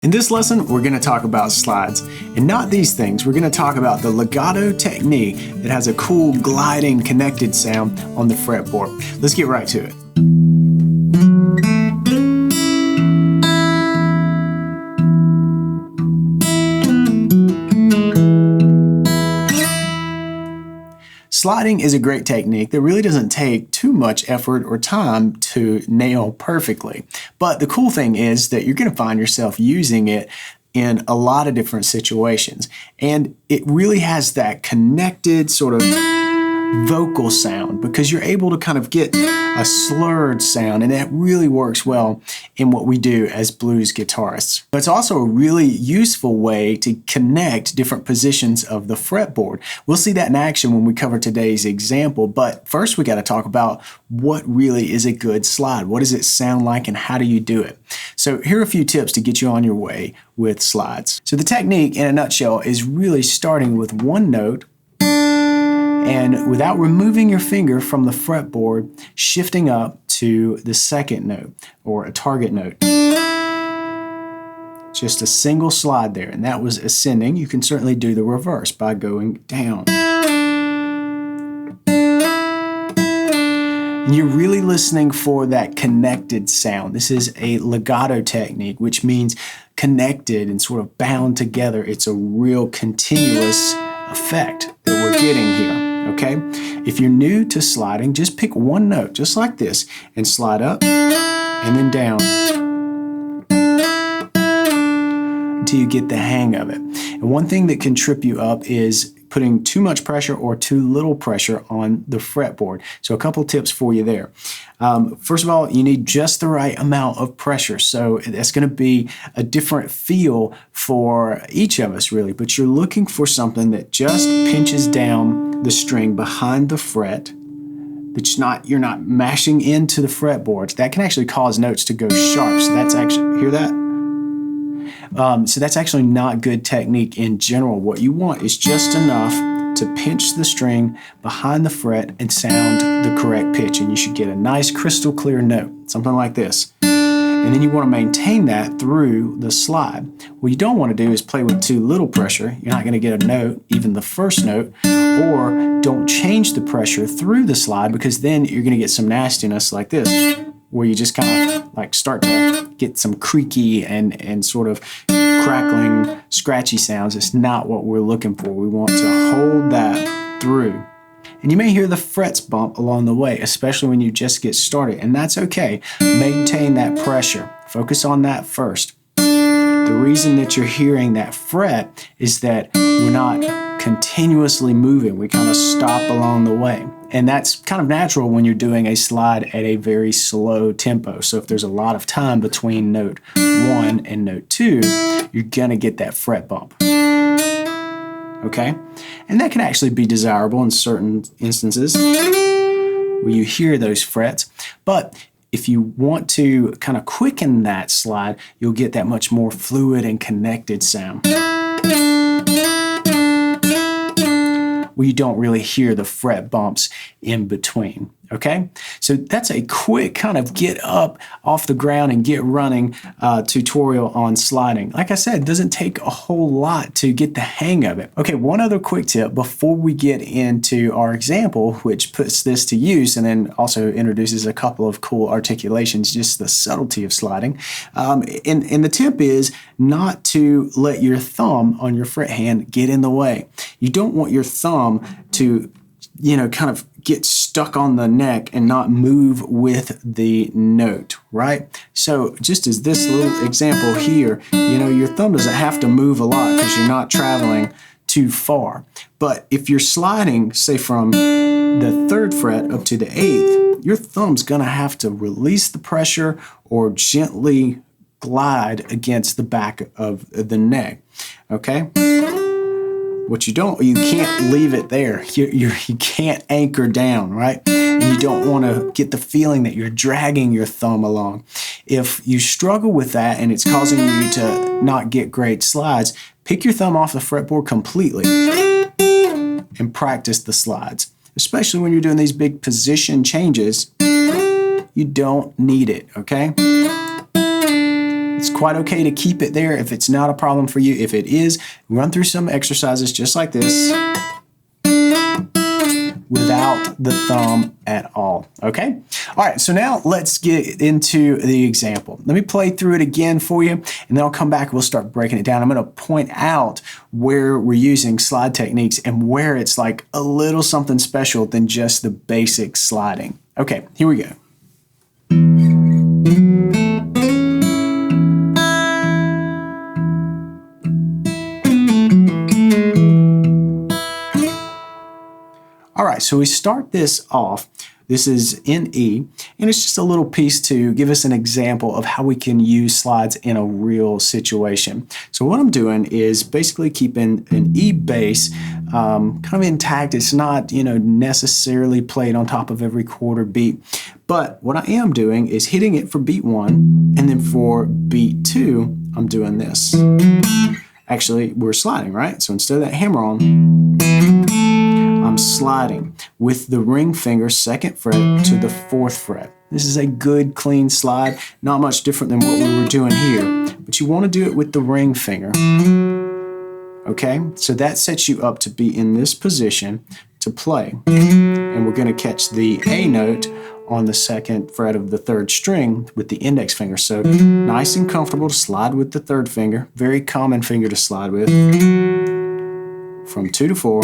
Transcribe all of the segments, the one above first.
In this lesson, we're going to talk about slides, and not these things. We're going to talk about the legato technique that has a cool gliding connected sound on the fretboard. Let's get right to it. Sliding is a great technique that really doesn't take too much effort or time to nail perfectly. But the cool thing is that you're going to find yourself using it in a lot of different situations. And it really has that connected sort of vocal sound because you're able to kind of get a slurred sound, and that really works well in what we do as blues guitarists. But it's also a really useful way to connect different positions of the fretboard. We'll see that in action when we cover today's example, but first we got to talk about what really is a good slide. What does it sound like and how do you do it? So here are a few tips to get you on your way with slides. So the technique in a nutshell is really starting with one note and without removing your finger from the fretboard, shifting up to the second note or a target note. Just a single slide there, and that was ascending. You can certainly do the reverse by going down. And you're really listening for that connected sound. This is a legato technique, which means connected and sort of bound together. It's a real continuous effect that we're getting here. Okay, if you're new to sliding, just pick one note, just like this, and slide up and then down until you get the hang of it. And one thing that can trip you up is putting too much pressure or too little pressure on the fretboard. So a couple tips for you there. First of all, you need just the right amount of pressure. So that's going to be a different feel for each of us, really. But you're looking for something that just pinches down the string behind the fret. That's you're not mashing into the fretboards. That can actually cause notes to go sharp. So that's actually, hear that? So that's actually not good technique in general. What you want is just enough to pinch the string behind the fret and sound the correct pitch, and you should get a nice crystal clear note, something like this. And then you want to maintain that through the slide. What you don't want to do is play with too little pressure. You're not going to get a note, even the first note, or don't change the pressure through the slide because then you're going to get some nastiness like this, where you just kind of like start to get some creaky and sort of crackling, scratchy sounds. It's not what we're looking for. We want to hold that through. And you may hear the frets bump along the way, especially when you just get started, and that's okay. Maintain that pressure. Focus on that first. The reason that you're hearing that fret is that we're not continuously moving. We kind of stop along the way. And that's kind of natural when you're doing a slide at a very slow tempo. So if there's a lot of time between note 1 and note 2, you're going to get that fret bump. Okay? And that can actually be desirable in certain instances where you hear those frets. But if you want to kind of quicken that slide, you'll get that much more fluid and connected sound, where you don't really hear the fret bumps in between, okay? So that's a quick kind of get up off the ground and get running tutorial on sliding. Like I said, it doesn't take a whole lot to get the hang of it. Okay, one other quick tip before we get into our example, which puts this to use and then also introduces a couple of cool articulations, just the subtlety of sliding. And the tip is not to let your thumb on your fret hand get in the way. You don't want your thumb to, kind of get stuck on the neck and not move with the note, right? So just as this little example here, your thumb doesn't have to move a lot because you're not traveling too far. But if you're sliding, say from the 3rd fret up to the 8th, your thumb's gonna have to release the pressure or gently glide against the back of the neck, okay? You can't leave it there. You can't anchor down, right? And you don't want to get the feeling that you're dragging your thumb along. If you struggle with that and it's causing you to not get great slides, pick your thumb off the fretboard completely and practice the slides. Especially when you're doing these big position changes, you don't need it, okay? It's quite okay to keep it there if it's not a problem for you. If it is, run through some exercises just like this without the thumb at all, okay? All right, so now let's get into the example. Let me play through it again for you, and then I'll come back and we'll start breaking it down. I'm gonna point out where we're using slide techniques and where it's like a little something special than just the basic sliding. Okay, here we go. All right, so we start this off. This is in E, and it's just a little piece to give us an example of how we can use slides in a real situation. So what I'm doing is basically keeping an E bass kind of intact. It's not, necessarily played on top of every quarter beat. But what I am doing is hitting it for beat 1, and then for beat 2, I'm doing this. Actually, we're sliding, right? So instead of that hammer on, I'm sliding with the ring finger 2nd fret to the 4th fret. This is a good clean slide, not much different than what we were doing here, but you want to do it with the ring finger. Okay, so that sets you up to be in this position to play. And we're going to catch the A note on the 2nd fret of the 3rd string with the index finger. So nice and comfortable to slide with the 3rd finger, very common finger to slide with, from 2 to 4.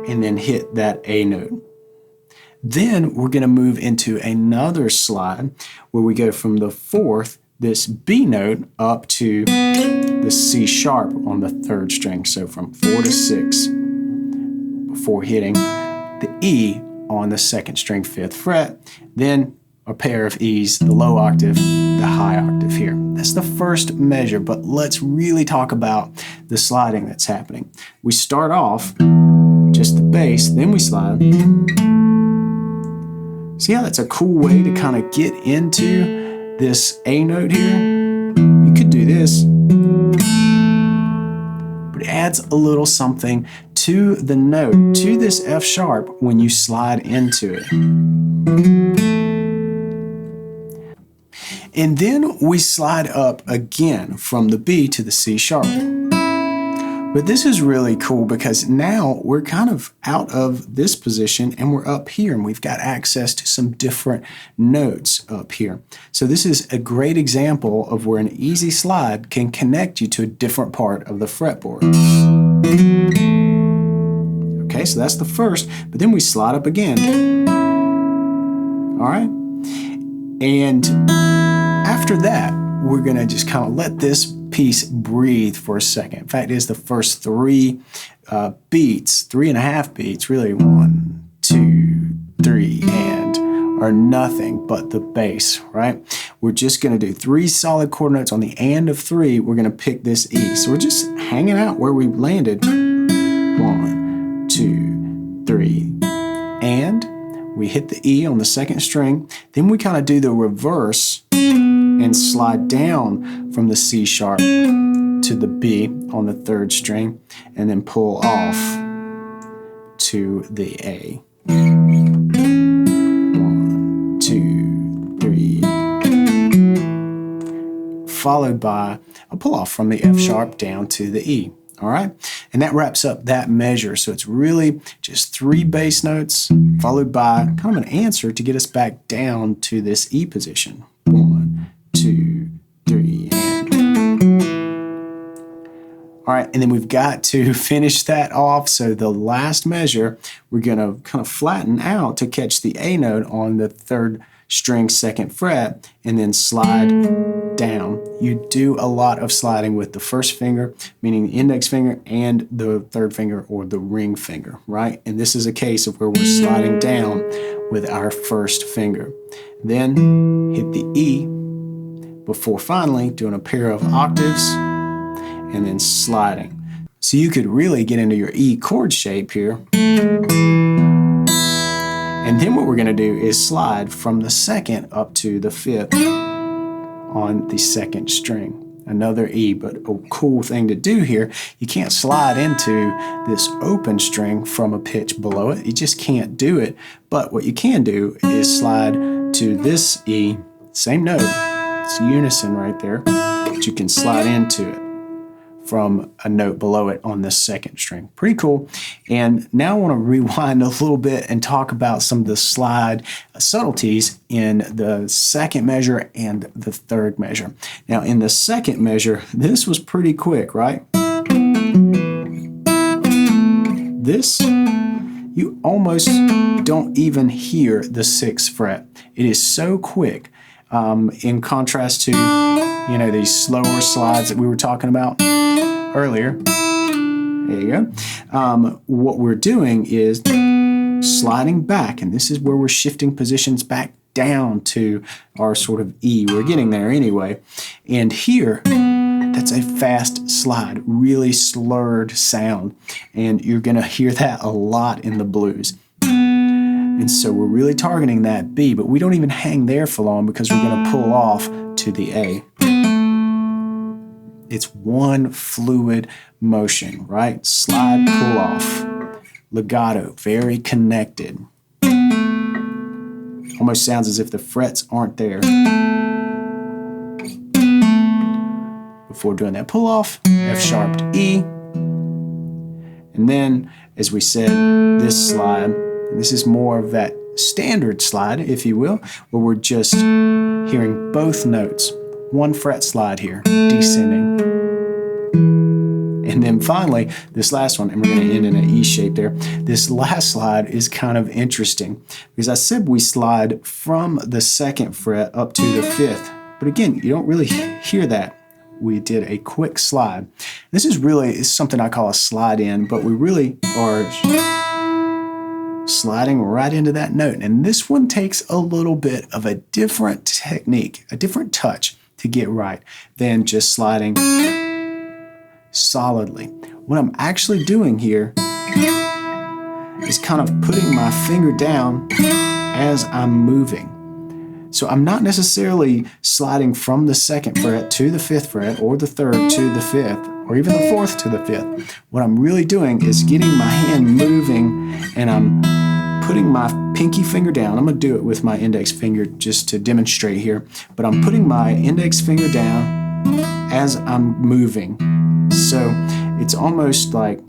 And then hit that A note. Then we're going to move into another slide where we go from the 4th, this B note, up to the C sharp on the 3rd string. So from 4 to 6 before hitting the E on the 2nd string 5th fret. Then a pair of E's, the low octave, the high octave here. That's the first measure, but let's really talk about the sliding that's happening. We start off just the bass, then we slide. See how that's a cool way to kind of get into this A note here? You could do this, but it adds a little something to the note, to this F sharp when you slide into it. And then we slide up again from the B to the C sharp. But this is really cool because now we're kind of out of this position and we're up here and we've got access to some different notes up here. So this is a great example of where an easy slide can connect you to a different part of the fretboard. Okay, so that's the first, but then we slide up again. All right? And after that, we're gonna just kind of let this piece breathe for a second. In fact, it's the first 3 beats, 3.5 beats, really 1, 2, 3, and are nothing but the bass, right? We're just gonna do 3 solid quarter notes on the and of 3. We're gonna pick this E. So we're just hanging out where we landed. 1, 2, 3, and we hit the E on the 2nd string. Then we kind of do the reverse and slide down from the C sharp to the B on the 3rd string, and then pull off to the A. 1, 2, 3. Followed by a pull off from the F sharp down to the E. All right, and that wraps up that measure. So it's really just 3 bass notes followed by kind of an answer to get us back down to this E position. 1, 2, 3, and. All right, and then we've got to finish that off. So the last measure, we're gonna kind of flatten out to catch the A note on the 3rd string 2nd fret, and then slide down. You do a lot of sliding with the 1st finger, meaning the index finger, and the 3rd finger or the ring finger, right? And this is a case of where we're sliding down with our 1st finger. Then hit the E before finally doing a pair of octaves and then sliding. So you could really get into your E chord shape here. And then what we're going to do is slide from the 2nd up to the 5th on the 2nd string. Another E, but a cool thing to do here, you can't slide into this open string from a pitch below it. You just can't do it. But what you can do is slide to this E, same note, It's unison right there, but you can slide into it from a note below it on this second string. Pretty cool. And now I want to rewind a little bit and talk about some of the slide subtleties in the second measure and the third measure. Now in the second measure, this was pretty quick, right? This, you almost don't even hear the 6th fret. It is so quick in contrast to, you know, these slower slides that we were talking about earlier. There you go. What we're doing is sliding back, and this is where we're shifting positions back down to our sort of E. We're getting there anyway. And here, that's a fast slide, really slurred sound. And you're going to hear that a lot in the blues. And so we're really targeting that B, but we don't even hang there for long because we're going to pull off to the A. It's one fluid motion, right? Slide, pull off. Legato, very connected. Almost sounds as if the frets aren't there. Before doing that pull off, F sharp to E. And then, as we said, this slide, and this is more of that standard slide, if you will, where we're just hearing both notes. One fret slide here, descending. And then finally, this last one, and we're going to end in an E shape there. This last slide is kind of interesting because I said we slide from the 2nd fret up to the 5th. But again, you don't really hear that. We did a quick slide. This is really something I call a slide in, but we really are sliding right into that note. And this one takes a little bit of a different technique, a different touch to get right than just sliding solidly. What I'm actually doing here is kind of putting my finger down as I'm moving. So I'm not necessarily sliding from the 2nd fret to the 5th fret or the 3rd to the 5th or even the 4th to the 5th. What I'm really doing is getting my hand moving and I'm putting my pinky finger down. I'm going to do it with my index finger just to demonstrate here, but I'm putting my index finger down as I'm moving. So it's almost like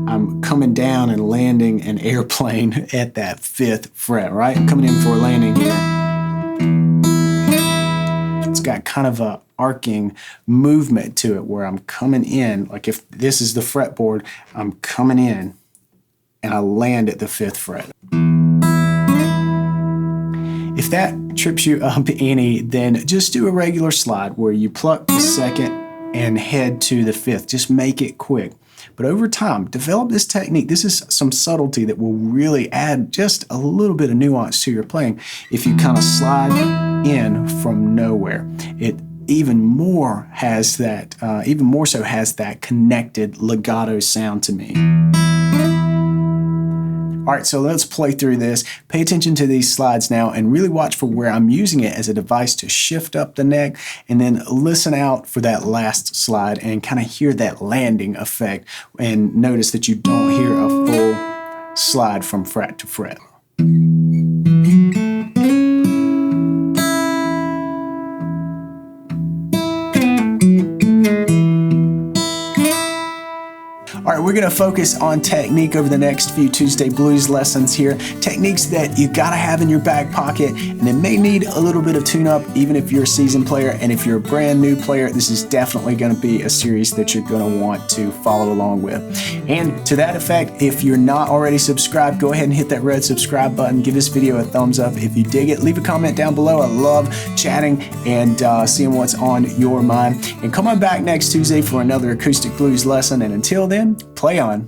I'm coming down and landing an airplane at that 5th fret, right? I'm coming in for a landing here. It's got kind of a arcing movement to it where I'm coming in, like if this is the fretboard, I'm coming in and I land at the 5th fret. If that trips you up any, then just do a regular slide where you pluck the 2nd and head to the 5th. Just make it quick. But over time, develop this technique. This is some subtlety that will really add just a little bit of nuance to your playing if you kind of slide in from nowhere. It even more so has that connected legato sound to me. All right, so let's play through this. Pay attention to these slides now and really watch for where I'm using it as a device to shift up the neck, and then listen out for that last slide and kind of hear that landing effect and notice that you don't hear a full slide from fret to fret. All right, we're going to focus on technique over the next few Tuesday Blues lessons here. Techniques that you got to have in your back pocket, and they may need a little bit of tune-up even if you're a seasoned player. And if you're a brand new player, this is definitely going to be a series that you're going to want to follow along with. And to that effect, if you're not already subscribed, go ahead and hit that red subscribe button. Give this video a thumbs up if you dig it. Leave a comment down below. I love chatting and seeing what's on your mind. And come on back next Tuesday for another acoustic blues lesson. And until then, play on.